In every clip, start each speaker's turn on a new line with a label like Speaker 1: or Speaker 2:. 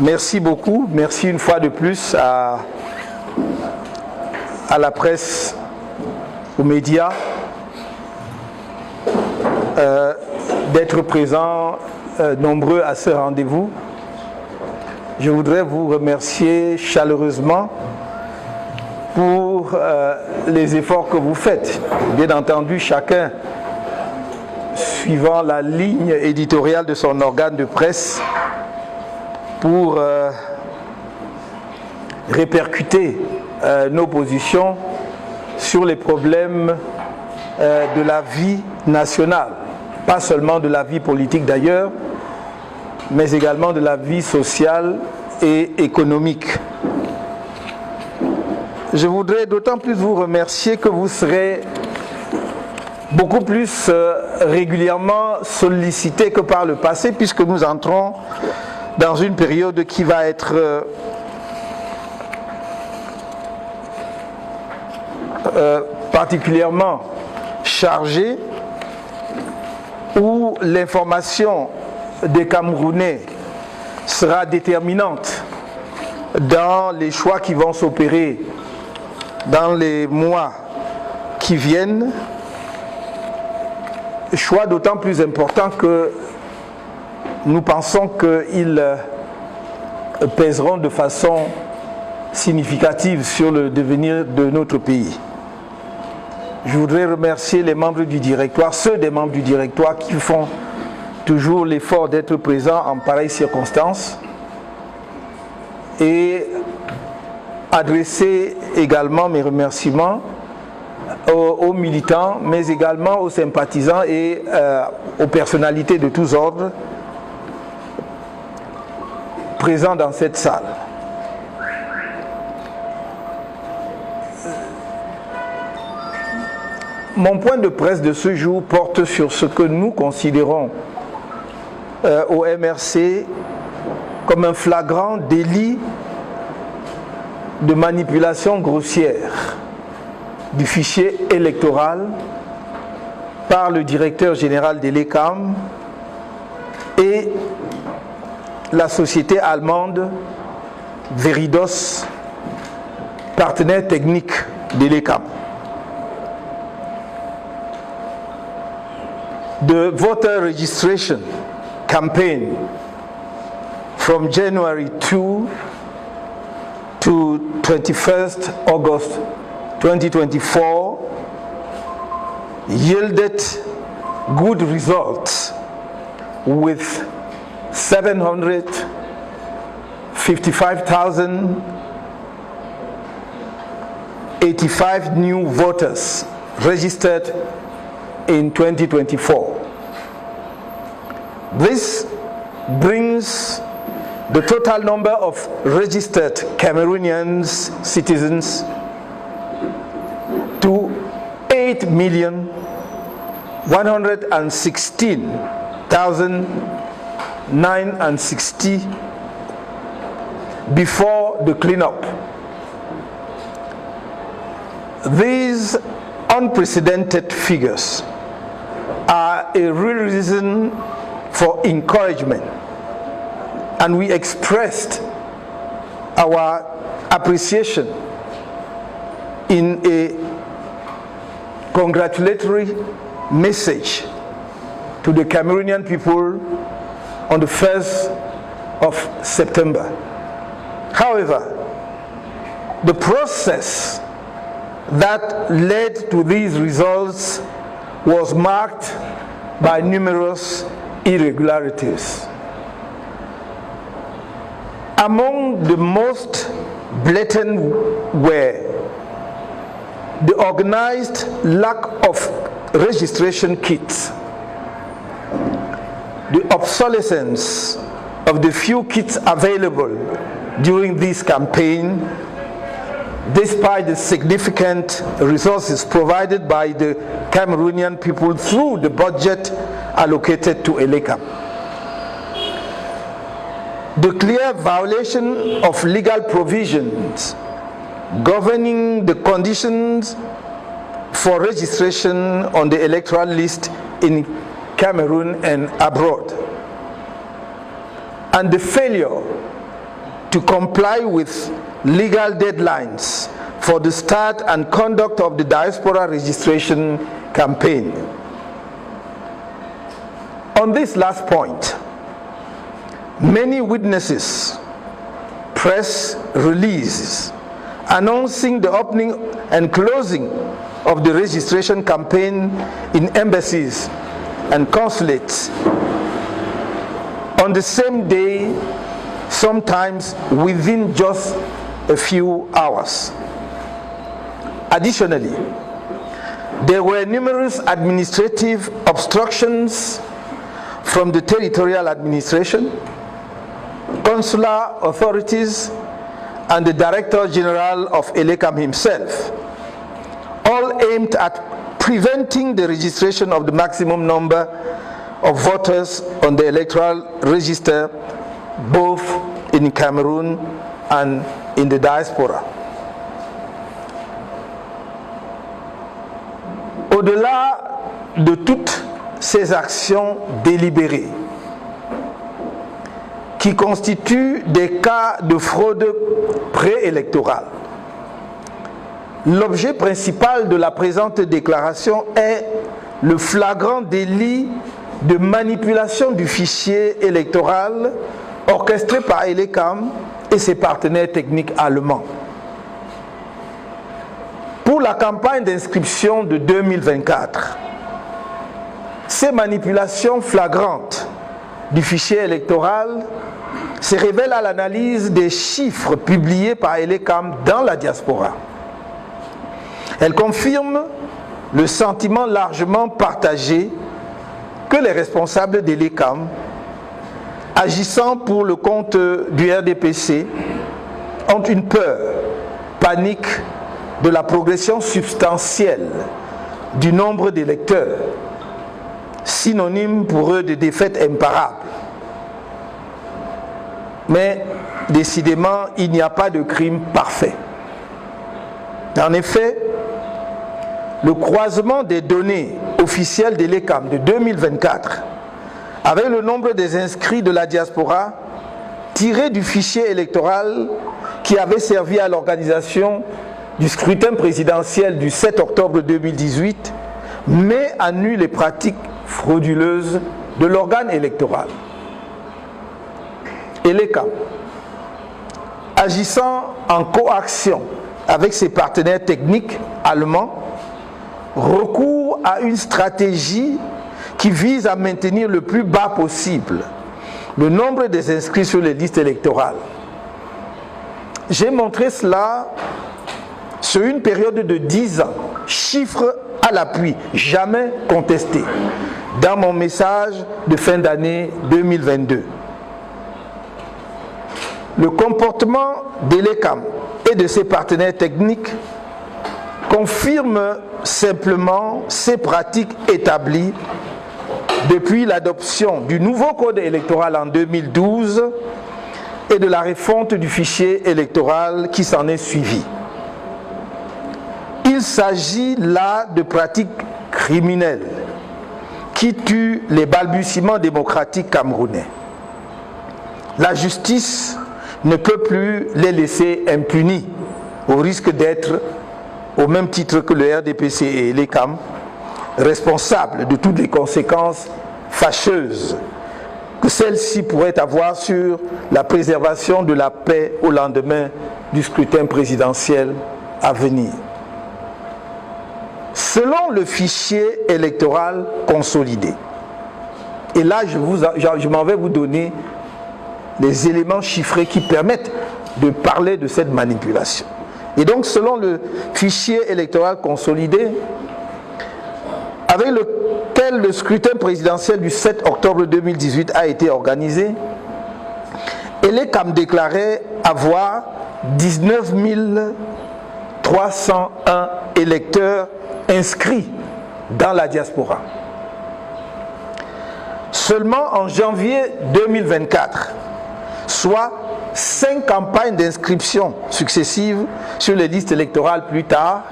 Speaker 1: Merci beaucoup, merci une fois de plus à la presse, aux médias, d'être présents nombreux à ce rendez-vous. Je voudrais vous remercier chaleureusement pour les efforts que vous faites. Bien entendu, chacun suivant la ligne éditoriale de son organe de presse pour répercuter nos positions sur les problèmes de la vie nationale, pas seulement de la vie politique d'ailleurs, mais également de la vie sociale et économique. Je voudrais d'autant plus vous remercier que vous serez beaucoup plus régulièrement sollicité que par le passé, puisque nous entrons dans une période qui va être particulièrement chargée, où l'information des Camerounais sera déterminante dans les choix qui vont s'opérer dans les mois qui viennent, choix d'autant plus importants que nous pensons qu'ils pèseront de façon significative sur le devenir de notre pays. Je voudrais remercier les membres du directoire, ceux des membres du directoire qui font toujours l'effort d'être présents en pareilles circonstances, et adresser également mes remerciements aux militants, mais également aux sympathisants et aux personnalités de tous ordres présents dans cette salle. Mon point de presse de ce jour porte sur ce que nous considérons au MRC comme un flagrant délit de manipulation grossière du fichier électoral par le directeur général de l'ECAM et la société allemande Veridos, partenaire technique de l'ECAM. The voter registration campaign from January 2 to 21st August 2024 yielded good results with 755,085 new voters registered in 2024. This brings the total number of registered Cameroonian citizens to 8,116,960 before the cleanup. These unprecedented figures are a real reason for encouragement, and we expressed our appreciation in a congratulatory message to the Cameroonian people on the 1st of September. However, the process that led to these results was marked by numerous irregularities. Among the most blatant were the organized lack of registration kits, the obsolescence of the few kits available during this campaign, despite the significant resources provided by the Cameroonian people through the budget allocated to ELECAM. The clear violation of legal provisions governing the conditions for registration on the electoral list in Cameroon and abroad. And the failure to comply with legal deadlines for the start and conduct of the diaspora registration campaign. On this last point, many witnesses, press releases announcing the opening and closing of the registration campaign in embassies and consulates on the same day, sometimes within just a few hours. Additionally, there were numerous administrative obstructions from the territorial administration, consular authorities, and the Director General of ELECAM himself, all aimed at preventing the registration of the maximum number of voters on the electoral register, both in Cameroon and in the diaspora. Au-delà de toutes ces actions délibérées, qui constituent des cas de fraude préélectorale, l'objet principal de la présente déclaration est le flagrant délit de manipulation du fichier électoral orchestré par ELECAM et ses partenaires techniques allemands. Pour la campagne d'inscription de 2024, ces manipulations flagrantes du fichier électoral se révèlent à l'analyse des chiffres publiés par ELECAM dans la diaspora. Elles confirment le sentiment largement partagé que les responsables d'ELECAM, agissant pour le compte du RDPC, ont une peur, panique de la progression substantielle du nombre d'électeurs, synonyme pour eux de défaite imparable. Mais décidément, il n'y a pas de crime parfait. En effet, le croisement des données officielles de l'ELECAM de 2024 avec le nombre des inscrits de la diaspora tiré du fichier électoral qui avait servi à l'organisation du scrutin présidentiel du 7 octobre 2018 met à nu les pratiques frauduleuses de l'organe électoral. ELECAM, agissant en coaction avec ses partenaires techniques allemands, recourt à une stratégie qui vise à maintenir le plus bas possible le nombre des inscrits sur les listes électorales. J'ai montré cela sur une période de 10 ans, chiffre à l'appui, jamais contesté, dans mon message de fin d'année 2022. Le comportement d'ELECAM et de ses partenaires techniques confirme simplement ces pratiques établies depuis l'adoption du nouveau code électoral en 2012 et de la refonte du fichier électoral qui s'en est suivi. Il s'agit là de pratiques criminelles qui tuent les balbutiements démocratiques camerounais. La justice ne peut plus les laisser impunis au risque d'être, au même titre que le RDPC et l'ELECAM, responsables de toutes les conséquences fâcheuses que celles-ci pourraient avoir sur la préservation de la paix au lendemain du scrutin présidentiel à venir. Selon le fichier électoral consolidé, et là je m'en vais vous donner les éléments chiffrés qui permettent de parler de cette manipulation. Et donc selon le fichier électoral consolidé, avec lequel le scrutin présidentiel du 7 octobre 2018 a été organisé, ELECAM déclarait avoir 19 301 électeurs inscrits dans la diaspora. Seulement en janvier 2024, soit 5 campagnes d'inscription successives sur les listes électorales plus tard,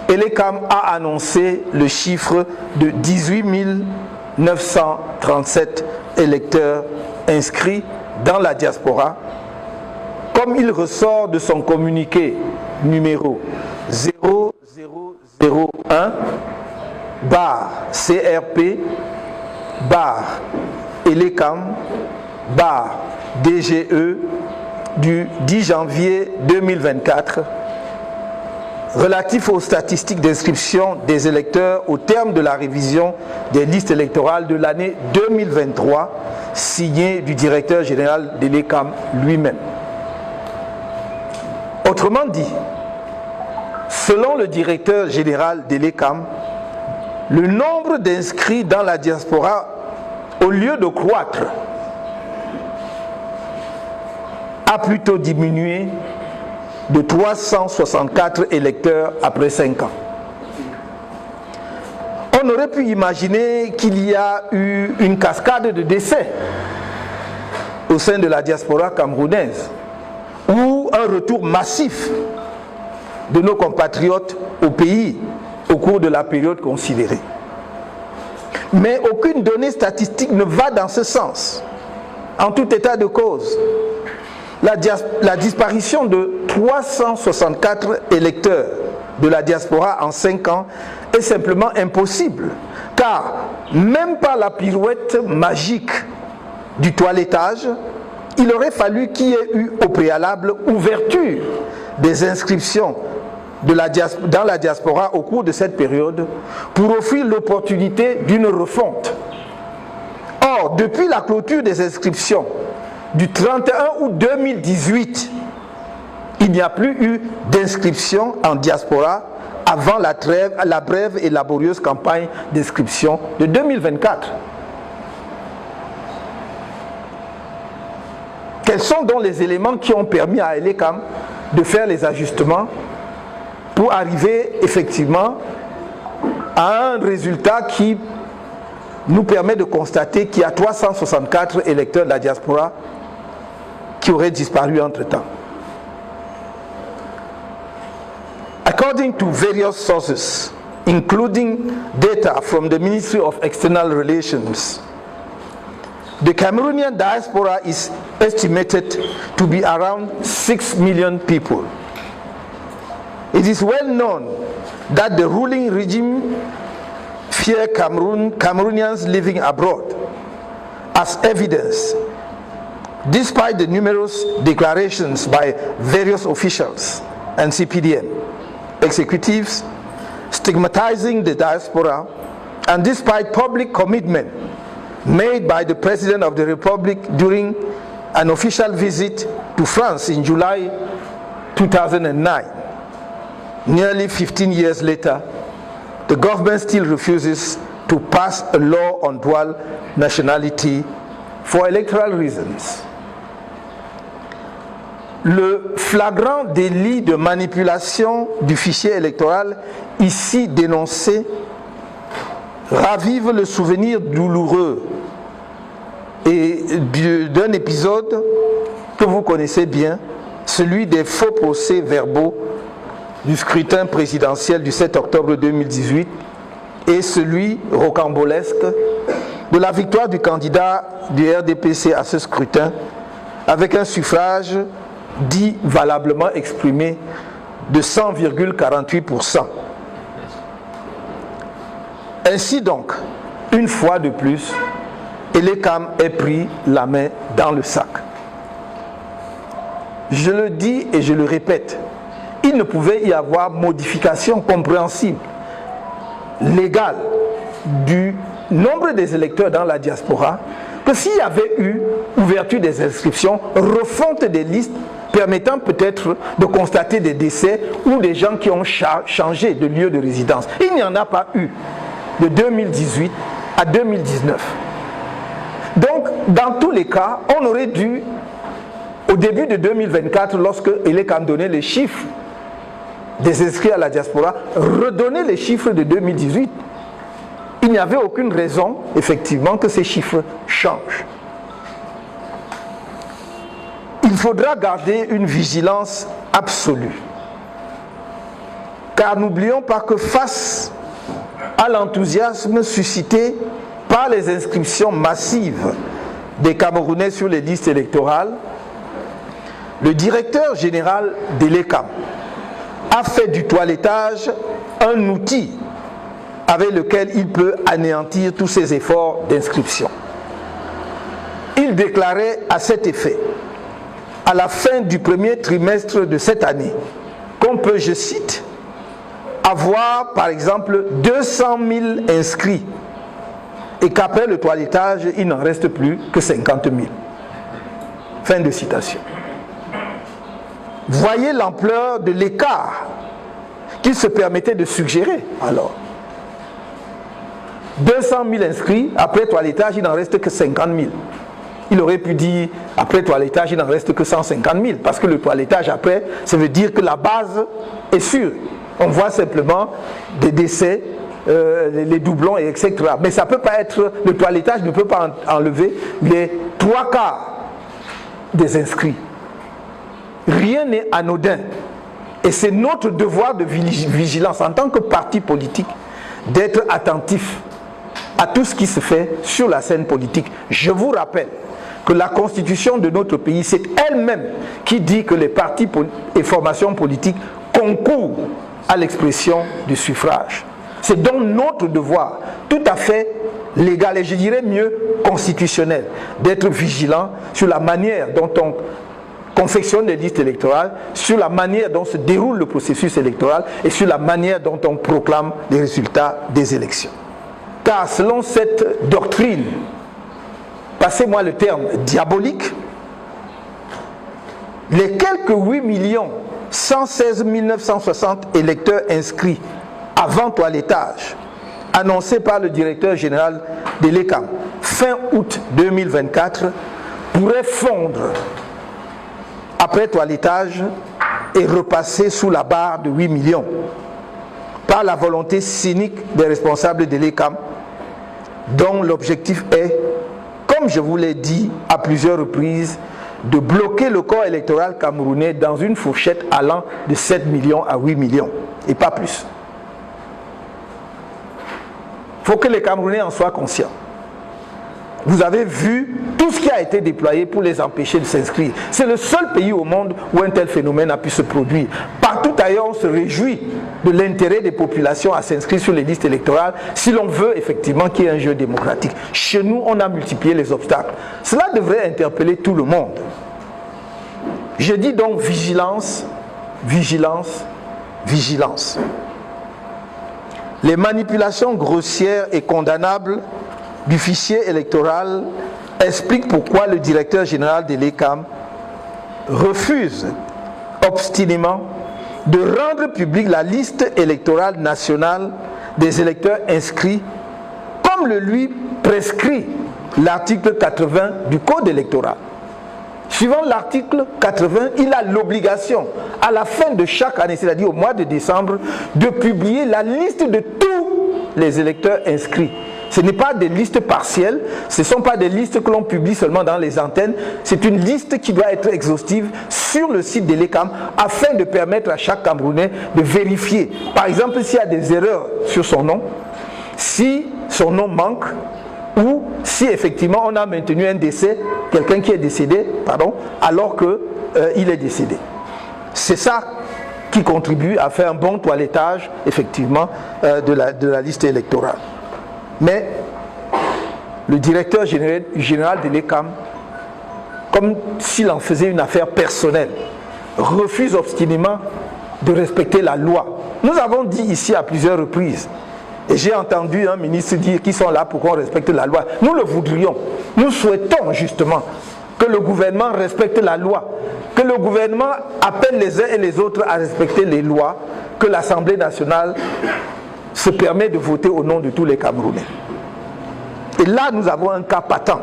Speaker 1: ELECAM a annoncé le chiffre de 18 937 électeurs inscrits dans la diaspora, comme il ressort de son communiqué numéro 0001-CRP-ELECAM-DGE du 10 janvier 2024 relatif aux statistiques d'inscription des électeurs au terme de la révision des listes électorales de l'année 2023, signé du directeur général de l'ELECAM lui-même. Autrement dit, selon le directeur général de l'ELECAM, le nombre d'inscrits dans la diaspora, au lieu de croître, a plutôt diminué de 364 électeurs après 5 ans. On aurait pu imaginer qu'il y a eu une cascade de décès au sein de la diaspora camerounaise ou un retour massif de nos compatriotes au pays au cours de la période considérée. Mais aucune donnée statistique ne va dans ce sens. En tout état de cause, la disparition de 364 électeurs de la diaspora en 5 ans est simplement impossible, car même par la pirouette magique du toilettage, il aurait fallu qu'il y ait eu au préalable ouverture des inscriptions dans la diaspora au cours de cette période pour offrir l'opportunité d'une refonte. Or, depuis la clôture des inscriptions du 31 août 2018, il n'y a plus eu d'inscription en diaspora avant la brève et laborieuse campagne d'inscription de 2024. Quels sont donc les éléments qui ont permis à ELECAM de faire les ajustements pour arriver effectivement à un résultat qui nous permet de constater qu'il y a 364 électeurs de la diaspora qui auraient disparu entre-temps. According to various sources, including data from the Ministry of External Relations, the Cameroonian diaspora is estimated to be around 6 million people. It is well known that the ruling regime fear Cameroonians living abroad, as evidence, despite the numerous declarations by various officials and CPDM executives stigmatizing the diaspora, and despite public commitment made by the President of the Republic during an official visit to France in July 2009. Nearly 15 years later, the government still refuses to pass a law on dual nationality for electoral reasons. Le flagrant délit de manipulation du fichier électoral ici dénoncé ravive le souvenir douloureux et d'un épisode que vous connaissez bien, celui des faux procès verbaux du scrutin présidentiel du 7 octobre 2018 et celui rocambolesque de la victoire du candidat du RDPC à ce scrutin avec un suffrage dit valablement exprimé de 100,48%. Ainsi donc, une fois de plus, ELECAM ait pris la main dans le sac. Je le dis et je le répète, il ne pouvait y avoir modification compréhensible, légale, du nombre des électeurs dans la diaspora que s'il y avait eu ouverture des inscriptions, refonte des listes permettant peut-être de constater des décès ou des gens qui ont changé de lieu de résidence. Il n'y en a pas eu de 2018 à 2019. Donc, dans tous les cas, on aurait dû, au début de 2024, lorsque ELECAM donnait les chiffres des inscrits à la diaspora, redonner les chiffres de 2018. Il n'y avait aucune raison, effectivement, que ces chiffres changent. Il faudra garder une vigilance absolue. Car n'oublions pas que face à l'enthousiasme suscité par par les inscriptions massives des Camerounais sur les listes électorales, le directeur général de l'ECAM a fait du toilettage un outil avec lequel il peut anéantir tous ses efforts d'inscription. Il déclarait à cet effet, à la fin du premier trimestre de cette année, qu'on peut, je cite, avoir par exemple 200 000 inscrits et qu'après le toilettage, il n'en reste plus que 50 000. Fin de citation. Voyez l'ampleur de l'écart qu'il se permettait de suggérer alors. 200 000 inscrits, après toilettage, il n'en reste que 50 000. Il aurait pu dire, après toilettage, il n'en reste que 150 000, parce que le toilettage après, ça veut dire que la base est sûre. On voit simplement des décès, les doublons, etc. Mais ça peut pas être, le toilettage ne peut pas enlever les 3/4 des inscrits. Rien n'est anodin. Et c'est notre devoir de vigilance en tant que parti politique d'être attentif à tout ce qui se fait sur la scène politique. Je vous rappelle que la constitution de notre pays, c'est elle-même qui dit que les partis et formations politiques concourent à l'expression du suffrage. C'est donc notre devoir, tout à fait légal et je dirais mieux constitutionnel, d'être vigilant sur la manière dont on confectionne les listes électorales, sur la manière dont se déroule le processus électoral et sur la manière dont on proclame les résultats des élections. Car selon cette doctrine, passez-moi le terme diabolique, les quelques 8 116 960 électeurs inscrits avant toilettage, annoncés par le directeur général de l'ECAM fin août 2024, pourraient fondre après toilettage et repasser sous la barre de 8 millions par la volonté cynique des responsables de l'ECAM, dont l'objectif est, comme je vous l'ai dit à plusieurs reprises, de bloquer le corps électoral camerounais dans une fourchette allant de 7 millions à 8 millions, et pas plus. Il faut que les Camerounais en soient conscients. Vous avez vu tout ce qui a été déployé pour les empêcher de s'inscrire. C'est le seul pays au monde où un tel phénomène a pu se produire. Partout ailleurs, on se réjouit de l'intérêt des populations à s'inscrire sur les listes électorales si l'on veut effectivement qu'il y ait un jeu démocratique. Chez nous, on a multiplié les obstacles. Cela devrait interpeller tout le monde. Je dis donc vigilance, vigilance, vigilance. Les manipulations grossières et condamnables du fichier électoral expliquent pourquoi le directeur général de l'ECAM refuse obstinément de rendre publique la liste électorale nationale des électeurs inscrits comme le lui prescrit l'article 80 du Code électoral. Suivant l'article 80, il a l'obligation, à la fin de chaque année, c'est-à-dire au mois de décembre, de publier la liste de tous les électeurs inscrits. Ce n'est pas des listes partielles, ce ne sont pas des listes que l'on publie seulement dans les antennes, c'est une liste qui doit être exhaustive sur le site de l'ECAM afin de permettre à chaque Camerounais de vérifier. Par exemple, s'il y a des erreurs sur son nom, si son nom manque, ou si effectivement on a maintenu un décès, quelqu'un qui est décédé, pardon, alors qu'il est décédé. C'est ça qui contribue à faire un bon toilettage, effectivement, de la liste électorale. Mais le directeur général de l'ECAM, comme s'il en faisait une affaire personnelle, refuse obstinément de respecter la loi. Nous avons dit ici à plusieurs reprises, et j'ai entendu un ministre dire qu'ils sont là pour qu'on respecte la loi. Nous le voudrions. Nous souhaitons justement que le gouvernement respecte la loi, que le gouvernement appelle les uns et les autres à respecter les lois, que l'Assemblée nationale se permet de voter au nom de tous les Camerounais. Et là, nous avons un cas patent.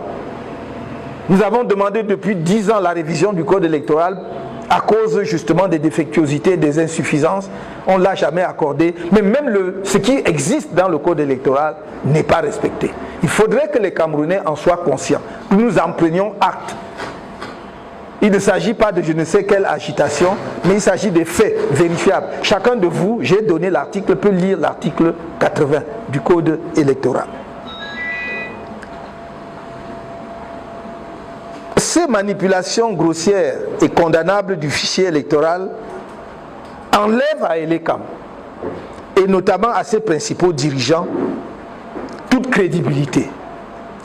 Speaker 1: Nous avons demandé depuis 10 ans la révision du code électoral à cause justement des défectuosités, des insuffisances. On ne l'a jamais accordé. Mais même ce qui existe dans le code électoral n'est pas respecté. Il faudrait que les Camerounais en soient conscients, que nous en prenions acte. Il ne s'agit pas de je ne sais quelle agitation, mais il s'agit des faits vérifiables. Chacun de vous, j'ai donné l'article, peut lire l'article 80 du code électoral. Ces manipulations grossières et condamnables du fichier électoral enlèvent à Elekam, et notamment à ses principaux dirigeants, toute crédibilité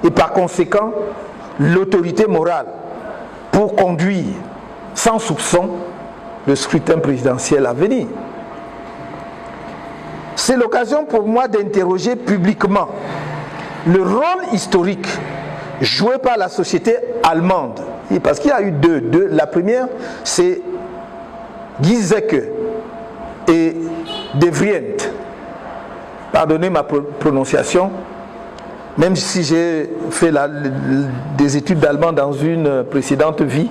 Speaker 1: et par conséquent l'autorité morale pour conduire sans soupçon le scrutin présidentiel à venir. C'est l'occasion pour moi d'interroger publiquement le rôle historique joué par la société allemande. Parce qu'il y a eu deux. La première, c'est Giesecke et De Vries. Pardonnez ma prononciation, même si j'ai fait des études d'allemand dans une précédente vie,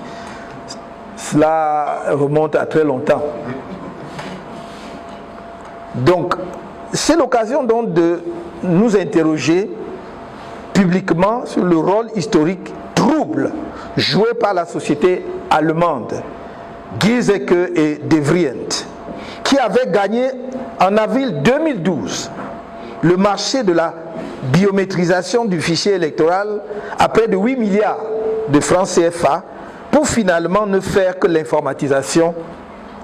Speaker 1: cela remonte à très longtemps. Donc, c'est l'occasion donc de nous interroger publiquement sur le rôle historique trouble joué par la société allemande, Giesecke et De Vries, qui avait gagné en avril 2012 le marché de la biométrisation du fichier électoral à près de 8 milliards de francs CFA pour finalement ne faire que l'informatisation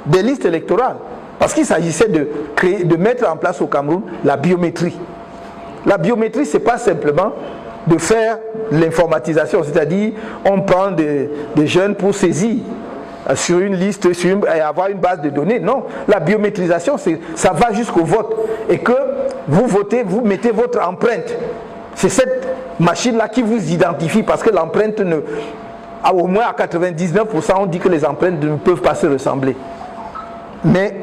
Speaker 1: des listes électorales. Parce qu'il s'agissait de mettre en place au Cameroun la biométrie. La biométrie, ce n'est pas simplement de faire l'informatisation, c'est-à-dire on prend des jeunes pour saisir sur une liste et avoir une base de données. Non, la biométrisation, ça va jusqu'au vote. Et que vous votez, vous mettez votre empreinte. C'est cette machine-là qui vous identifie parce que l'empreinte, au moins à 99%, on dit que les empreintes ne peuvent pas se ressembler. Mais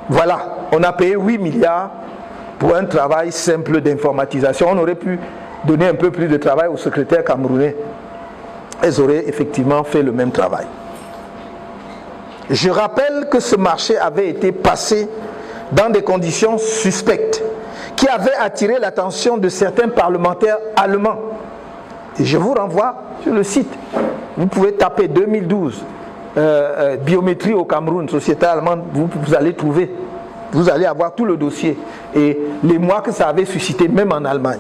Speaker 1: voilà, on a payé 8 milliards pour un travail simple d'informatisation. On aurait pu donner un peu plus de travail aux secrétaires camerounais. Elles auraient effectivement fait le même travail. Je rappelle que ce marché avait été passé dans des conditions suspectes qui avaient attiré l'attention de certains parlementaires allemands. Et je vous renvoie sur le site. Vous pouvez taper 2012 biométrie au Cameroun, société allemande, vous allez trouver. Vous allez avoir tout le dossier et les mois que ça avait suscité même en Allemagne.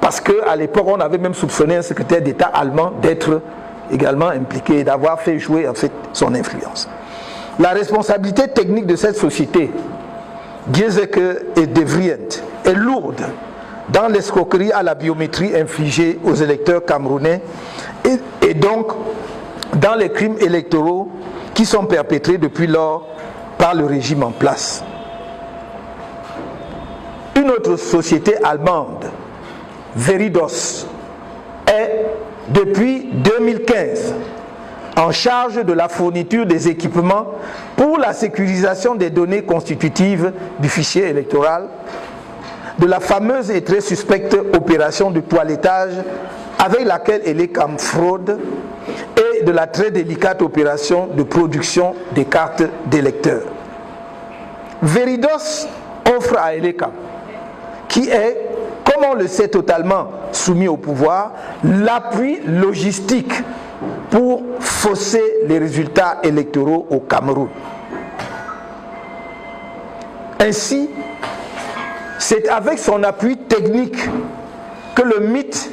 Speaker 1: Parce qu'à l'époque, on avait même soupçonné un secrétaire d'État allemand d'être également impliqué et d'avoir fait jouer en fait son influence. La responsabilité technique de cette société, Giesecke et De Vries, est lourde dans l'escroquerie à la biométrie infligée aux électeurs camerounais et donc dans les crimes électoraux qui sont perpétrés depuis lors par le régime en place. Une autre société allemande, Veridos, est depuis 2015 en charge de la fourniture des équipements pour la sécurisation des données constitutives du fichier électoral, de la fameuse et très suspecte opération de toilettage avec laquelle Elekam fraude et de la très délicate opération de production des cartes d'électeurs. Veridos offre à Elekam, qui est, comme on le sait, totalement soumis au pouvoir, l'appui logistique pour fausser les résultats électoraux au Cameroun. Ainsi, c'est avec son appui technique que le mythe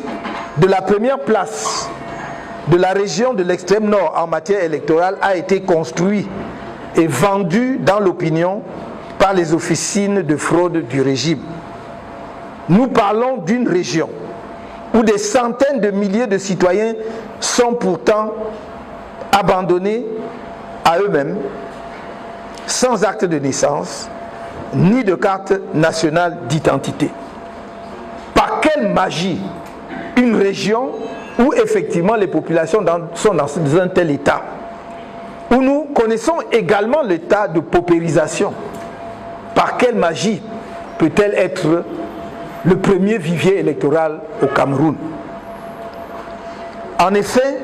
Speaker 1: de la première place de la région de l'extrême nord en matière électorale a été construit et vendu dans l'opinion par les officines de fraude du régime. Nous parlons d'une région où des centaines de milliers de citoyens sont pourtant abandonnés à eux-mêmes, sans acte de naissance, ni de carte nationale d'identité. Par quelle magie une région où effectivement les populations sont dans un tel état, où nous connaissons également l'état de paupérisation, par quelle magie peut-elle être le premier vivier électoral au Cameroun? En effet,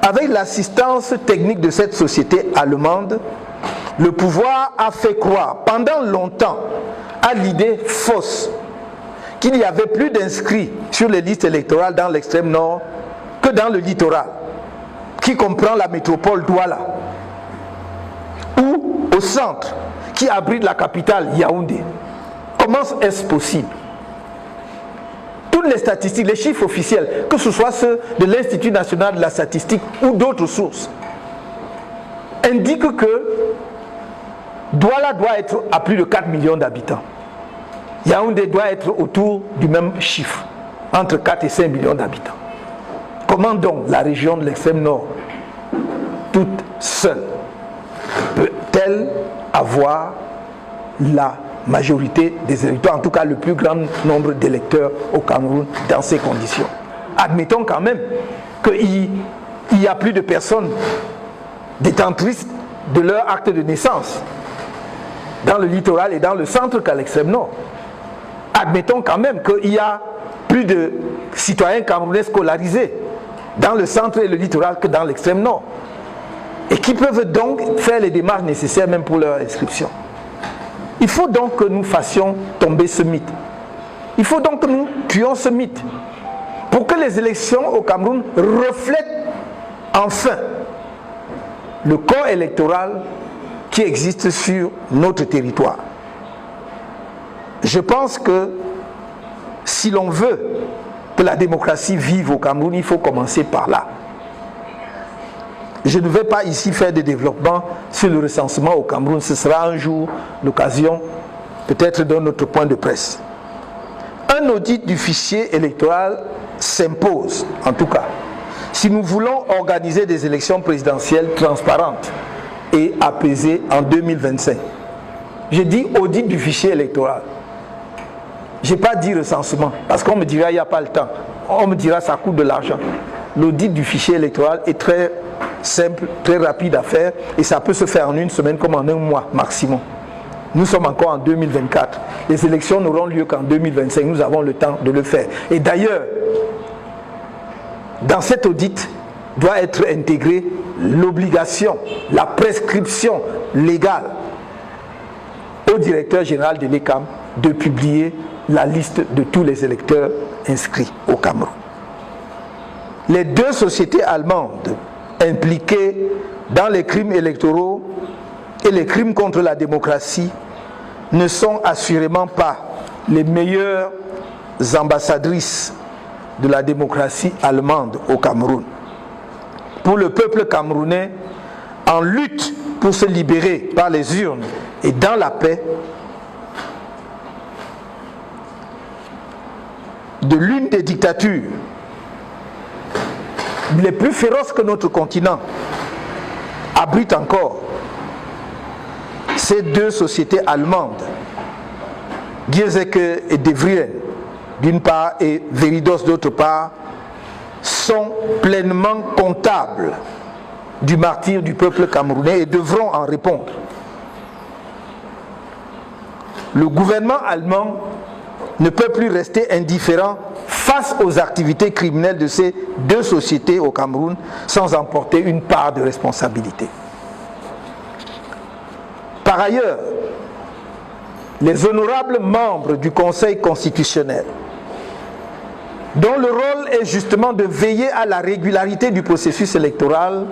Speaker 1: avec l'assistance technique de cette société allemande, le pouvoir a fait croire pendant longtemps à l'idée fausse qu'il n'y avait plus d'inscrits sur les listes électorales dans l'extrême nord que dans le littoral, qui comprend la métropole Douala, ou au centre, qui abrite la capitale Yaoundé. Comment est-ce possible? toutes les statistiques, les chiffres officiels, que ce soit ceux de l'Institut national de la statistique ou d'autres sources, indiquent que Douala doit être à plus de 4 millions d'habitants. Yaoundé doit être autour du même chiffre, entre 4 et 5 millions d'habitants. Comment donc la région de l'extrême nord, toute seule, peut-elle avoir la majorité des électeurs, en tout cas le plus grand nombre d'électeurs au Cameroun dans ces conditions? Admettons quand même qu'il y a plus de personnes détentrices de leur acte de naissance dans le littoral et dans le centre qu'à l'extrême nord. Admettons quand même qu'il y a plus de citoyens camerounais scolarisés dans le centre et le littoral que dans l'extrême nord, et qui peuvent donc faire les démarches nécessaires même pour leur inscription. Il faut donc que nous fassions tomber ce mythe. Il faut donc que nous tuions ce mythe pour que les élections au Cameroun reflètent enfin le corps électoral qui existe sur notre territoire. Je pense que si l'on veut que la démocratie vive au Cameroun, il faut commencer par là. Je ne vais pas ici faire des développements sur le recensement au Cameroun. Ce sera un jour l'occasion, peut-être d'un autre point de presse. Un audit du fichier électoral s'impose, en tout cas, si nous voulons organiser des élections présidentielles transparentes et apaisées en 2025. J'ai dit audit du fichier électoral. Je n'ai pas dit recensement, parce qu'on me dira il n'y a pas le temps. On me dira ça coûte de l'argent. L'audit du fichier électoral est très simple, très rapide à faire, et ça peut se faire en une semaine comme en un mois maximum. Nous sommes encore en 2024. Les élections n'auront lieu qu'en 2025. Nous avons le temps de le faire. Et d'ailleurs, dans cet audit doit être intégrée l'obligation, la prescription légale au directeur général de l'ECAM de publier la liste de tous les électeurs inscrits au Cameroun. Les deux sociétés allemandes impliquées dans les crimes électoraux et les crimes contre la démocratie ne sont assurément pas les meilleures ambassadrices de la démocratie allemande au Cameroun. Pour le peuple camerounais, en lutte pour se libérer par les urnes et dans la paix, de l'une des dictatures les plus féroces que notre continent abrite encore, ces deux sociétés allemandes, Gierseke et De Vries d'une part et Veridos d'autre part, sont pleinement comptables du martyre du peuple camerounais et devront en répondre. Le gouvernement allemand ne peut plus rester indifférent face aux activités criminelles de ces deux sociétés au Cameroun sans en porter une part de responsabilité. Par ailleurs, les honorables membres du Conseil constitutionnel, dont le rôle est justement de veiller à la régularité du processus électoral,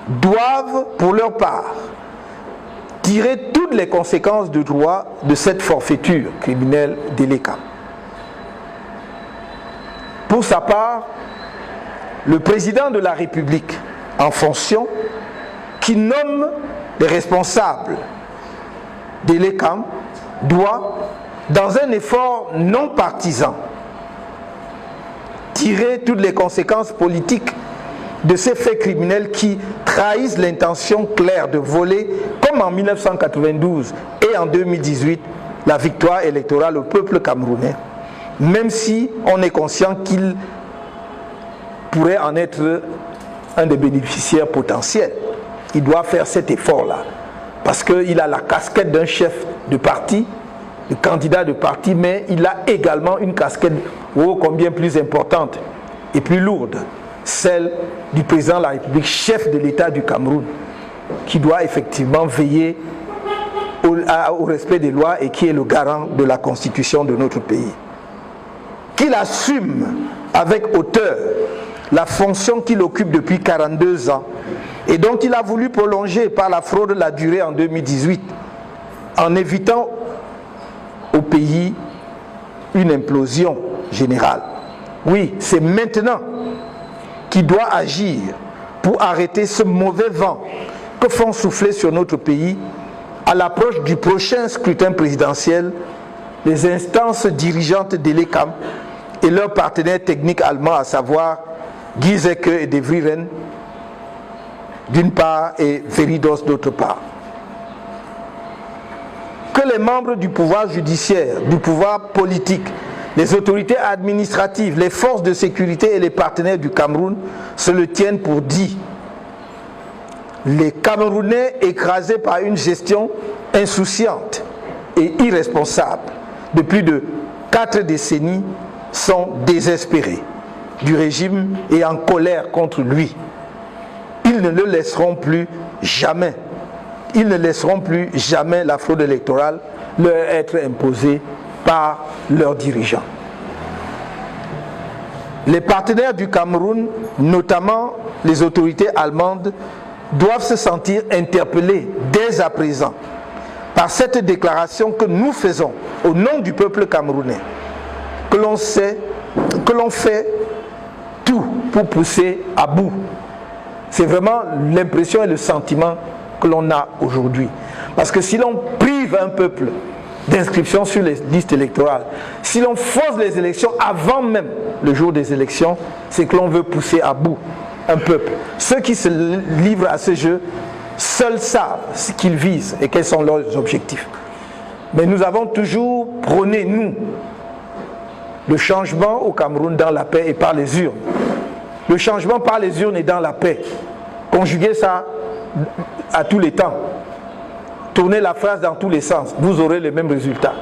Speaker 1: doivent, pour leur part, tirer toutes les conséquences de droit de cette forfaiture criminelle de l'ECAM. Pour sa part, le président de la République en fonction, qui nomme les responsables de l'ECAM, doit, dans un effort non partisan, tirer toutes les conséquences politiques de ces faits criminels qui trahissent l'intention claire de voler, comme en 1992 et en 2018, la victoire électorale au peuple camerounais, même si on est conscient qu'il pourrait en être un des bénéficiaires potentiels. Il doit faire cet effort-là, parce qu'il a la casquette d'un chef de parti, de candidat de parti, mais il a également une casquette ô combien plus importante et plus lourde, celle du président de la République, chef de l'État du Cameroun, qui doit effectivement veiller au respect des lois et qui est le garant de la constitution de notre pays. Qu'il assume avec hauteur la fonction qu'il occupe depuis 42 ans et dont il a voulu prolonger par la fraude la durée en 2018, en évitant au pays une implosion générale. Oui, c'est maintenant qu'il doit agir pour arrêter ce mauvais vent que font souffler sur notre pays à l'approche du prochain scrutin présidentiel les instances dirigeantes de l'ECAM et leurs partenaires techniques allemands, à savoir Giesecke et De Vries d'une part et Veridos d'autre part. Que les membres du pouvoir judiciaire, du pouvoir politique, les autorités administratives, les forces de sécurité et les partenaires du Cameroun se le tiennent pour dit. Les Camerounais écrasés par une gestion insouciante et irresponsable de plus de 4 décennies sont désespérés du régime et en colère contre lui. Ils ne le laisseront plus jamais. Ils ne laisseront plus jamais la fraude électorale leur être imposée par leurs dirigeants. Les partenaires du Cameroun, notamment les autorités allemandes, doivent se sentir interpellés dès à présent par cette déclaration que nous faisons au nom du peuple camerounais, que l'on fait tout pour pousser à bout. C'est vraiment l'impression et le sentiment que l'on a aujourd'hui. Parce que si l'on prive un peuple d'inscription sur les listes électorales, si l'on force les élections avant même le jour des élections, c'est que l'on veut pousser à bout un peuple. Ceux qui se livrent à ce jeu, seuls savent ce qu'ils visent et quels sont leurs objectifs. Mais nous avons toujours prôné, nous, le changement au Cameroun dans la paix et par les urnes. Le changement par les urnes et dans la paix. Conjuguez ça à tous les temps. Tournez la phrase dans tous les sens. Vous aurez le même résultat.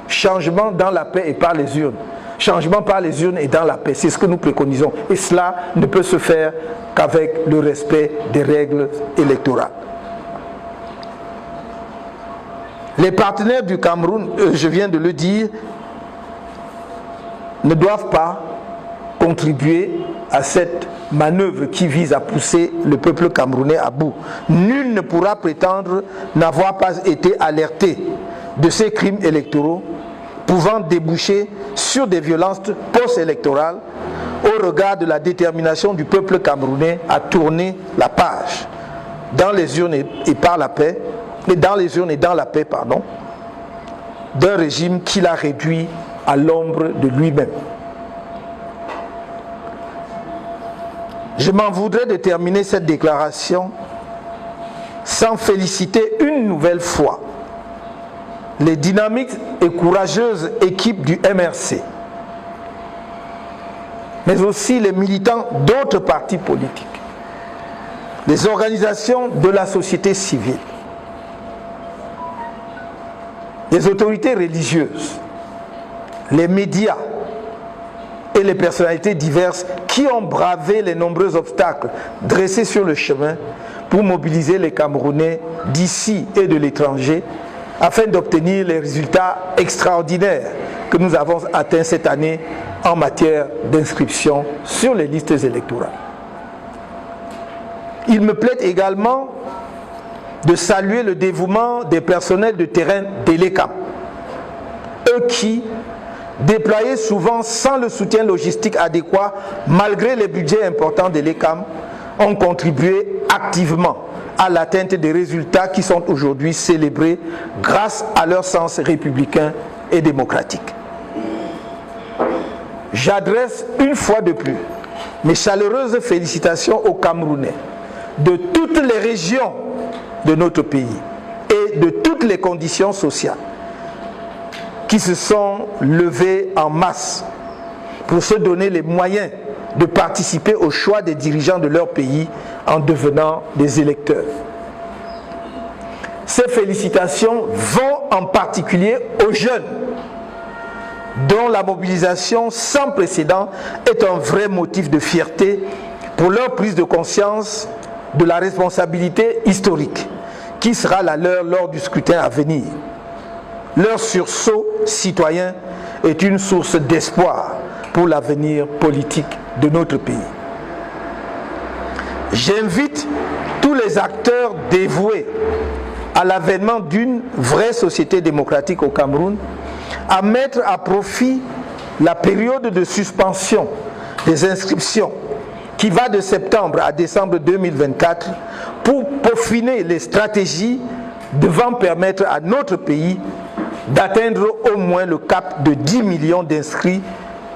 Speaker 1: Changement dans la paix et par les urnes. Changement par les urnes et dans la paix. C'est ce que nous préconisons. Et cela ne peut se faire qu'avec le respect des règles électorales. Les partenaires du Cameroun, je viens de le dire, ne doivent pas contribuer à cette manœuvre qui vise à pousser le peuple camerounais à bout. Nul ne pourra prétendre n'avoir pas été alerté de ces crimes électoraux pouvant déboucher sur des violences post-électorales au regard de la détermination du peuple camerounais à tourner la page dans les urnes et par la paix, dans les urnes et dans la paix, d'un régime qui l'a réduit à l'ombre de lui-même. Je m'en voudrais de terminer cette déclaration sans féliciter une nouvelle fois les dynamiques et courageuses équipes du MRC, mais aussi les militants d'autres partis politiques, les organisations de la société civile, les autorités religieuses, les médias et les personnalités diverses qui ont bravé les nombreux obstacles dressés sur le chemin pour mobiliser les Camerounais d'ici et de l'étranger afin d'obtenir les résultats extraordinaires que nous avons atteints cette année en matière d'inscription sur les listes électorales. Il me plaît également de saluer le dévouement des personnels de terrain de l'ECAM, eux qui, déployés souvent sans le soutien logistique adéquat, malgré les budgets importants de l'ECAM, ont contribué activement à l'atteinte des résultats qui sont aujourd'hui célébrés grâce à leur sens républicain et démocratique. J'adresse une fois de plus mes chaleureuses félicitations aux Camerounais de toutes les régions de notre pays et de toutes les conditions sociales qui se sont levés en masse pour se donner les moyens de participer au choix des dirigeants de leur pays en devenant des électeurs. Ces félicitations vont en particulier aux jeunes, dont la mobilisation sans précédent est un vrai motif de fierté pour leur prise de conscience de la responsabilité historique qui sera la leur lors du scrutin à venir. Leur sursaut citoyen est une source d'espoir pour l'avenir politique de notre pays. J'invite tous les acteurs dévoués à l'avènement d'une vraie société démocratique au Cameroun à mettre à profit la période de suspension des inscriptions qui va de septembre à décembre 2024 pour peaufiner les stratégies devant permettre à notre pays d'atteindre au moins le cap de 10 millions d'inscrits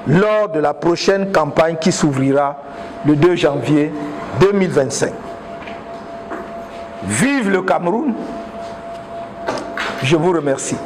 Speaker 1: lors de la prochaine campagne qui s'ouvrira le 2 janvier 2025. Vive le Cameroun! Je vous remercie.